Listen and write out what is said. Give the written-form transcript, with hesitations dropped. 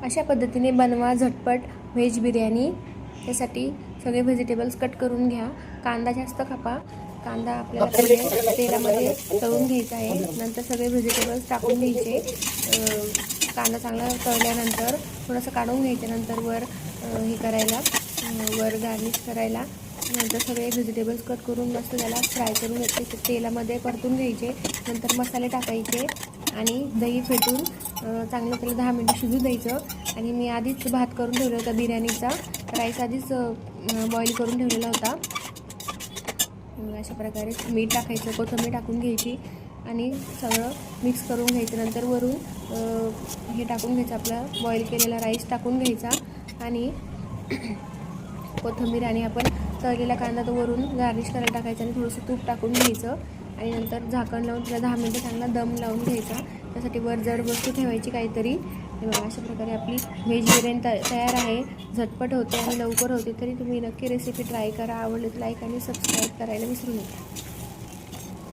अशा पद्धतीने बनवा झटपट व्हेज बिर्याणी। त्यासाठी सगळे व्हेजिटेबल्स कट करून घ्या। कांदा जास्त कापा। कांदा आपल्याला पहिले तेलामध्ये तळून घ्यायचा आहे। नंतर सगळे व्हेजिटेबल्स टाकून घ्यायचे। कांदा चांगला तळल्यानंतर थोडंसं काढून घ्यायच्यानंतर वर हे करायला वर गार्निश करायला नंतर सगळे व्हेजिटेबल्स कट करून मस्त त्याला फ्राय करून घ्यायचे। तेलामध्ये परतून घ्यायचे। नंतर मसाले टाकायचे आणि दही फेटून चांगलं त्याला 10 मिनिटं शिजू द्यायचं। आणि मी आधीच भात करून ठेवला होता बिर्याणीचा, राईस आधीच बॉईल करून ठेवलेला होता। अशा प्रकारे मीठ टाकायचं, कोथिंबीर टाकून घ्यायची आणि सगळं मिक्स करून घ्यायचं। नंतर वरून हे टाकून घ्यायचं, आपला बॉईल केलेला राईस टाकून घ्यायचा आणि कोथिंबीर आणि आपण तळलेला कांदा तो वरून गार्निश करायला टाकायचा आणि थोडंसं तूप टाकून घ्यायचं आणि नंतर झाकण लावून त्याला 10 मिनिटं चांगला दम लावून घ्यायचा। त्यासाठी वर जड वस्तू ठेवायची काहीतरी। अशा प्रकारे आपली व्हेज बिर्याणी तयार आहे। झटपट होते आणि लवकर होते, तरी तुम्ही नक्की रेसिपी ट्राय करा। आवडली तर लाईक आणि सबस्क्राईब करायला विसरू नका।